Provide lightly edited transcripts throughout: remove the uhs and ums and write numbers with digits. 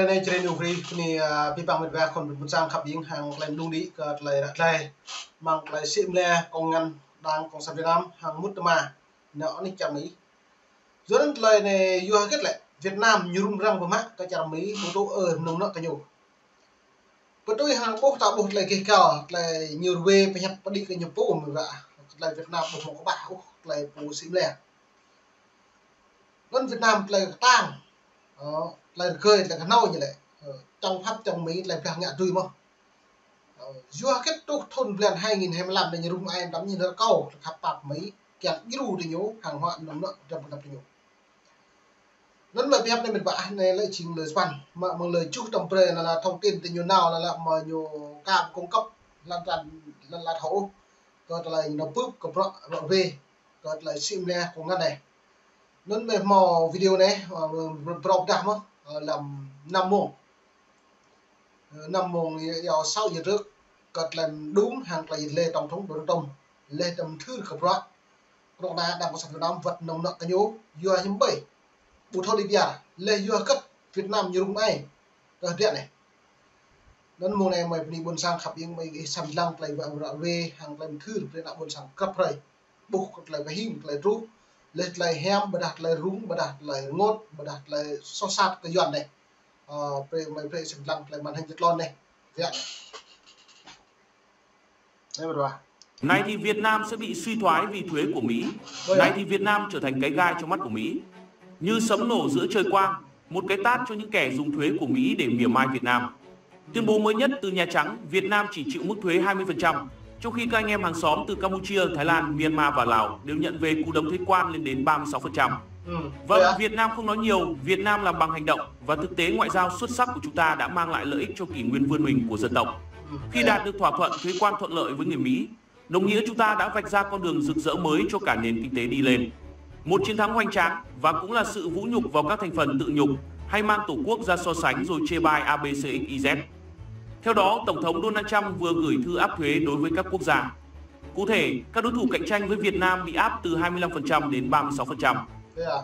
này trên Ukraine thì bị bằng một vài con một trang khắp những hàng lên đúng đi lại mang lại sim le công ngân đang công sản Việt Nam hàng mút mà nó đi chạm Mỹ dẫn lời này vừa kết lại Việt Nam như rung răng của mắt cái chạm Mỹ một tô nông nợ cái nhiều và tôi hàng bốc tạo bột lại cái cờ lại nhiều về phải nhập đi cái nhiều phố mình vậy lại Việt Nam một có bảo lại bù sim le vẫn Việt Nam lại tăng lại khơi lại nâu như vậy trong pháp trong Mỹ lại càng nhẹ tùy mà do kết thúc thôn liền 2025 để rung ai đắm như nó câu khắp bạc Mỹ kẹt yêu thì nhố hàng hóa nông nợ trong một tập nhố nên mà phép này mình vả này lại chính lời văn mà một lời chúc trong pre là thông tin từ nhiều nào là mà nhiều cam cung cấp lan tràn lan là thấu rồi lại nó bước của rõ về rồi lại sim le của ngân này nên về mò video này pro đam làm 5 môn do 6 giờ trước cật làm đúng hàng là lê tổng thống Donald Trump lê tầm thư khập rõ còn đã đang có sản phẩm vật nông nợ cái nhố do những 7 bộ thôn Libya lê do cấp Việt Nam như lúc này rồi điện này nên mùa này mày đi buôn sang khắp những mấy cái xăm lăng lại vợ về hàng làm thư để đã buôn sang cấp rồi buộc lại phải hình lại rú lại hem và đặt lại rúng và đặt lại ngốt và đặt lại so sát cái dọn này mày phải xăm lăng lại màn hình chất lon này điện đây rồi. Này thì Việt Nam sẽ bị suy thoái vì thuế của Mỹ. Này thì Việt Nam trở thành cái gai trong mắt của Mỹ. Như sấm nổ giữa trời quang, một cái tát cho những kẻ dùng thuế của Mỹ để mỉa mai Việt Nam. Tuyên bố mới nhất từ Nhà Trắng, Việt Nam chỉ chịu mức thuế 20%, trong khi các anh em hàng xóm từ Campuchia, Thái Lan, Myanmar và Lào đều nhận về cú đấm thuế quan lên đến 36%. Vâng, Việt Nam không nói nhiều, Việt Nam làm bằng hành động và thực tế ngoại giao xuất sắc của chúng ta đã mang lại lợi ích cho kỷ nguyên vươn mình của dân tộc. Khi đạt được thỏa thuận thuế quan thuận lợi với người Mỹ, đồng nghĩa chúng ta đã vạch ra con đường rực rỡ mới cho cả nền kinh tế đi lên. Một chiến thắng hoành tráng và cũng là sự vũ nhục vào các thành phần tự nhục hay mang tổ quốc ra so sánh rồi chê bai ABCXYZ. Theo đó, Tổng thống Donald Trump vừa gửi thư áp thuế đối với các quốc gia. Cụ thể, các đối thủ cạnh tranh với Việt Nam bị áp từ 25% đến 36%.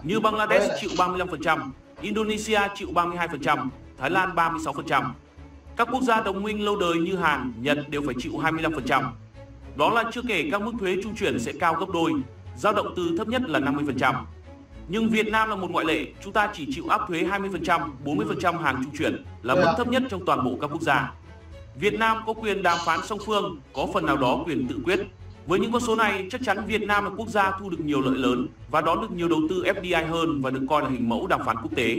Như Bangladesh chịu 35%, Indonesia chịu 32%, Thái Lan 36%. Các quốc gia đồng minh lâu đời như Hàn, Nhật đều phải chịu 25%. Đó là chưa kể các mức thuế trung chuyển sẽ cao gấp đôi, dao động từ thấp nhất là 50%. Nhưng Việt Nam là một ngoại lệ, chúng ta chỉ chịu áp thuế 20%, 40% hàng trung chuyển là mức thấp nhất trong toàn bộ các quốc gia. Việt Nam có quyền đàm phán song phương, có phần nào đó quyền tự quyết. Với những con số này, chắc chắn Việt Nam là quốc gia thu được nhiều lợi lớn và đón được nhiều đầu tư FDI hơn và được coi là hình mẫu đàm phán quốc tế.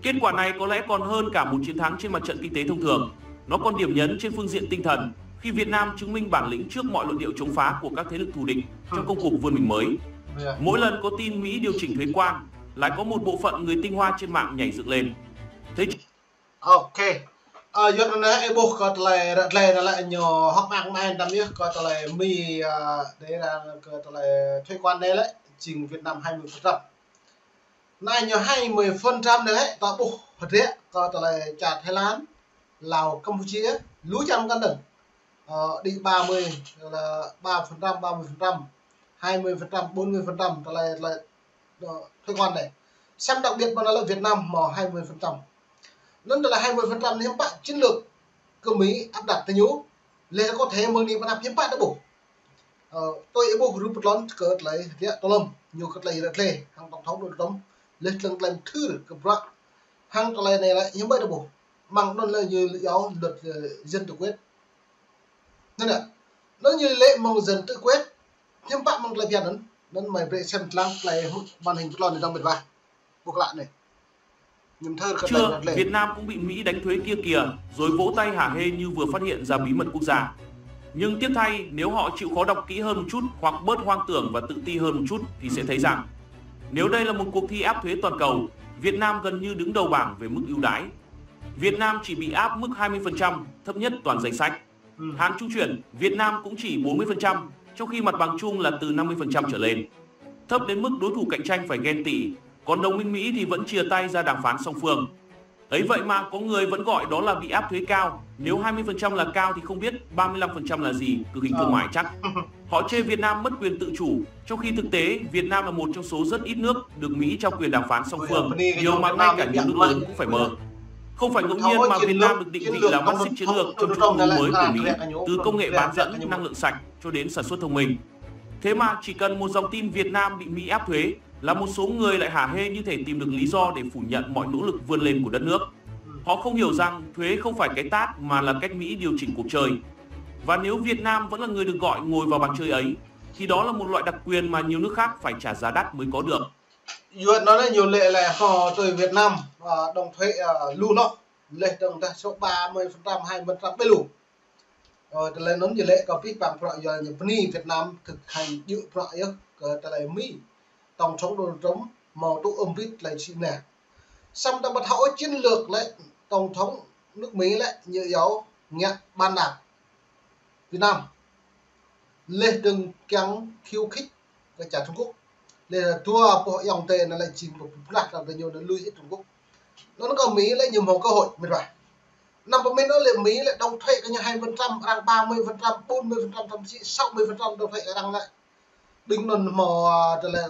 Kết quả này có lẽ còn hơn cả một chiến thắng trên mặt trận kinh tế thông thường. Nó còn điểm nhấn trên phương diện tinh thần khi Việt Nam chứng minh bản lĩnh trước mọi luận điệu chống phá của các thế lực thù địch trong công cuộc vươn mình mới. Mỗi lần có tin Mỹ điều chỉnh thuế quan, lại có một bộ phận người tinh hoa trên mạng nhảy dựng lên. Ok. Giờ này em buộc có lại nhỏ học mạng này đâm nhé có lại mi đấy là có lại thuế quan đây đấy trình Việt Nam 20%. Này nhỏ 20% đấy ta buộc thật đấy có lại trả Thái Lan, Lào, Campuchia lúa trăm cân đừng đi 30 là 3%, 30%, 20%, 40% ta lại thuế quan này. Xem đặc biệt mà là Việt Nam mà 20%. Nên là 20% nếu bạn chiến lược của Mỹ áp đặt tới nhú lên có thể mừng đi mà làm hiếm bạn đã bổ tôi bố rút lớn cỡ lấy địa tô lâm nhiều cỡ lấy được lề hàng tổng thống được đóng lên lần lần thứ được gặp ra hàng cỡ lấy này lại hiếm bạn đã bổ bằng đơn là như giáo luật dân tự quyết nên là nó như lệ mong dân tự quyết hiếm bạn mong lại việt nên mày về xem lăng lại màn hình lon để trong biệt vài buộc lại này. Chưa, Việt Nam cũng bị Mỹ đánh thuế kia kìa, rồi vỗ tay hả hê như vừa phát hiện ra bí mật quốc gia. Nhưng tiếc thay, nếu họ chịu khó đọc kỹ hơn một chút hoặc bớt hoang tưởng và tự ti hơn một chút thì sẽ thấy rằng nếu đây là một cuộc thi áp thuế toàn cầu, Việt Nam gần như đứng đầu bảng về mức ưu đãi. Việt Nam chỉ bị áp mức 20%, thấp nhất toàn danh sách. Hàng trung chuyển, Việt Nam cũng chỉ 40%, trong khi mặt bằng chung là từ 50% trở lên. Thấp đến mức đối thủ cạnh tranh phải ghen tị. Còn đồng minh Mỹ thì vẫn chia tay ra đàm phán song phương. Ấy vậy mà có người vẫn gọi đó là bị áp thuế cao. Nếu 20% là cao thì không biết 35% là gì, cực hình thương mại chắc. Họ chê Việt Nam mất quyền tự chủ, trong khi thực tế Việt Nam là một trong số rất ít nước được Mỹ trao quyền đàm phán song phương, điều mà ngay cả những nước lớn cũng phải mơ. Không phải ngẫu nhiên mà Việt Nam được định vị là mắt xích chiến lược trong chuỗi cung ứng mới của Mỹ, từ công nghệ bán dẫn, năng lượng sạch cho đến sản xuất thông minh. Thế mà chỉ cần một dòng tin Việt Nam bị Mỹ áp thuế là một số người lại hả hê như thể tìm được lý do để phủ nhận mọi nỗ lực vươn lên của đất nước. Họ không hiểu rằng thuế không phải cái tát mà là cách Mỹ điều chỉnh cuộc chơi. Và nếu Việt Nam vẫn là người được gọi ngồi vào bàn chơi ấy, thì đó là một loại đặc quyền mà nhiều nước khác phải trả giá đắt mới có được. Duyệt nó là nhiều lệ là họ từ Việt Nam đồng thuế lưu nó lệ đồng ta số 30% 20% bê lù rồi từ lên nó như lệ có phí bằng loại giờ như Pni Việt Nam thực hành dự loại á từ lại Mỹ tổng thống đồ trống màu tụ vít lại chị nè xong ta bắt họ chiến lược lại tổng thống nước Mỹ lại như giáo nhẹ ban đạp Việt Nam lệ đừng căng khiêu khích cái trả Trung Quốc để tua của dòng tiền nó lại chìm một lạc làm nhiều nó lui hết Trung Quốc nó có Mỹ lại nhiều một cơ hội mệt mỏi năm bên đó là Mỹ lại đồng thuế cái như 20% đang 30% 40% thậm chí 60% đồng thuế đang lại đừng lần mò trở lại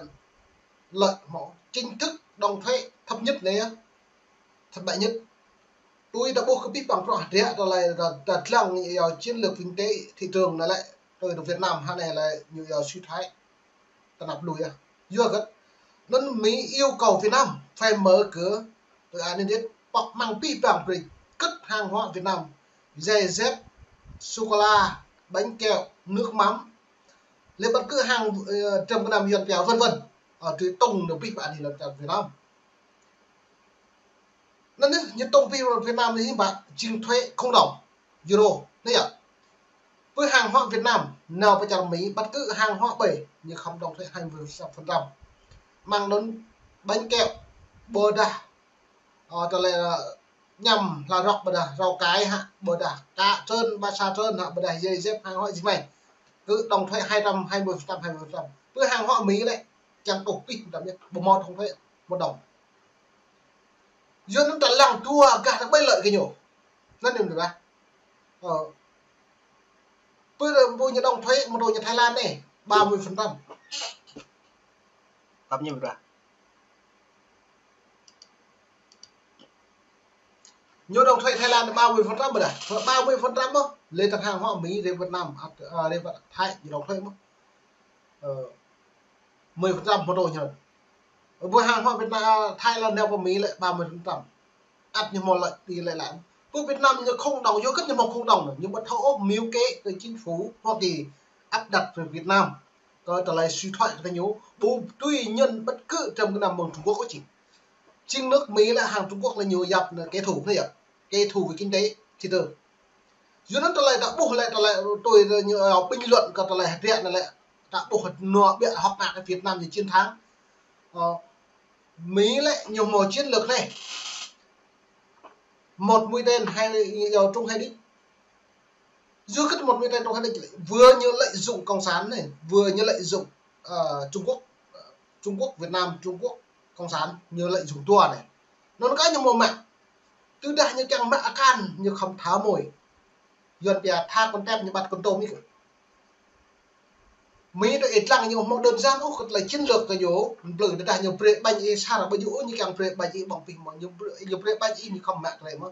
lợi mỏ chính thức đồng thuế thấp nhất này thấp bại nhất tôi đã buộc biết bằng rõ thế đó là đặt lăng chiến lược kinh tế thị trường nó lại từ Việt Nam hay này là nhiều suy thoái ta nạp lùi vừa gần nên Mỹ yêu cầu Việt Nam phải mở cửa từ an ninh hoặc mang pi bằng về cất hàng hóa Việt Nam giày dép sô cô la bánh kẹo nước mắm lấy bất cứ hàng trong cái làm hiện kẹo vân vân ở từ tông được pi bạn thì là Việt Nam nên như tông pi Việt Nam thì bạn chịu thuế không đồng euro đấy ạ với hàng hóa Việt Nam nào phải chọn Mỹ bất cứ hàng hóa bể nhưng không đồng thuế 20% mang đến bánh kẹo bơ đà cho nên là nhằm là rọc bờ đà rau cái hạ bờ đà cá trơn ba sa trơn hạ bờ đà dây dép hàng hóa gì này cứ đồng thuế 220% với hàng hóa Mỹ lại chẳng cục ít đặc biệt bộ môn không thuế một đồng dân nó làm thua cả các bên lợi cái nhổ rất nhiều được ra bây giờ vô như đồng thuế một đồ như Thái Lan này 30% bao nhiêu rồi nhiều đồng thuế Thái Lan là 30% rồi đấy 30% đó lên thật hàng hóa Mỹ đến Việt Nam lên Thái gì đồng thuế mất 10% một đồ nhờ với hàng hóa Việt Nam Thái Lan đeo vào Mỹ lại 30% áp như một lợi thì lại làm với Việt Nam như không đồng vô cất như một không đồng nữa nhưng mà thấu miếu kế từ chính phủ Hoa Kỳ áp đặt về Việt Nam coi trở lại suy thoái cái nhớ bố tuy nhân bất cứ trong cái nằm bằng Trung Quốc có chỉ chính nước Mỹ là hàng Trung Quốc là nhiều dập là kẻ thù này ạ kẻ thù về kinh tế thì từ dưới nó trở lại đã buộc lại trở lại tôi như bình luận còn trở lại hiện là lại đã buộc nọ biện học mạng ở Việt Nam thì chiến thắng Mỹ lại nhiều màu chiến lược này một mũi tên hay nhiều trung hay đi giữa cái một mũi tên trong hai đích vừa như lợi dụng cộng sản này vừa như lợi dụng Trung Quốc Việt Nam Trung Quốc cộng sản như lợi dụng tua này nó có nhiều màu mạng từ đây như càng mạ can như không tháo mồi dần bè tha con tem như bắt con tôm ấy Mỹ đã ít lăng nhiều một đơn giản ốc là chiến lược cái dỗ lử đã nhiều pre bánh y sao là bây dỗ như càng pre bánh y bằng pin mà nhiều pre bánh y như không mẹ này mất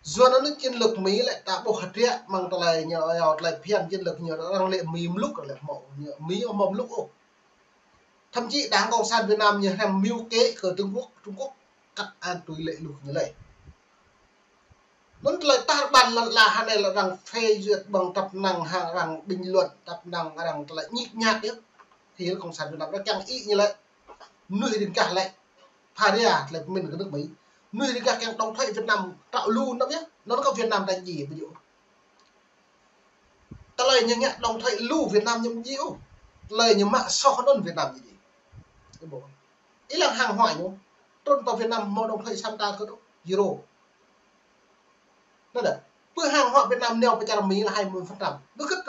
do nó chiến lược Mỹ lại đã bộ hạt rẽ mang lại nhiều lại phiền chiến lược nhiều đang lệ Mỹ lúc ở lại mẫu Mỹ ở mầm lúc thậm chí đáng cộng sản Việt Nam như làm mưu kế ở Trung Quốc cắt an túi lệ lục như này nó lại ta bàn là hàng này là rằng phê duyệt bằng tập năng hàng rằng bình luận tập năng rằng lại nhịp nhạt đấy thì cộng sản Việt Nam nó càng ý như vậy nuôi đến cả lại phải đi là mình ở nước Mỹ nuôi đến cả càng đồng thuế Việt Nam tạo luôn đó nhé nó có Việt Nam đánh gì ví dụ ta lời như nhẹ đồng thuế lưu Việt Nam nhầm nhiễu lời như mạng so đơn Việt Nam gì ý là hàng hoài nhung tôn vào Việt Nam một đồng thuế sang ta cơ euro nó đấy với hàng hóa Việt Nam neo với trả Mỹ là 20% nó cứ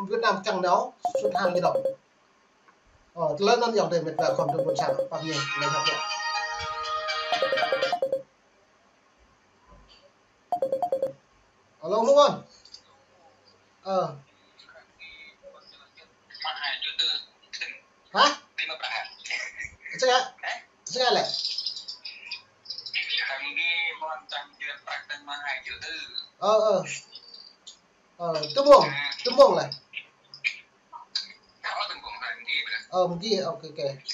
Việt Nam chẳng néo xuất hàng như đồng lớn nó dòng tiền Việt Nam còn được một sản bao nhiêu này thật đấy alo đúng không hả sao lại Tấm buông này. Một kia, ok.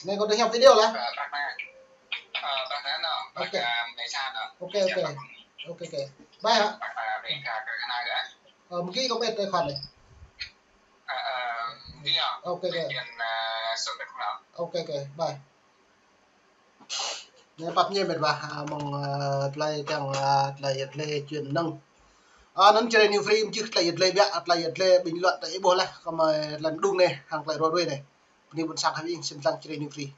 Này còn được học video là? Ok. Bye hả? Một kia có biết tài khoản này. Ok. Bye. Này bắp nhé mệt bà, mong play chẳng play chuyện nâng. Nâng chơi new free chứ play bình luận tại bố là còn mà lần đung này hàng lại rồi này. Ini pun sang kami simpan cerita new free.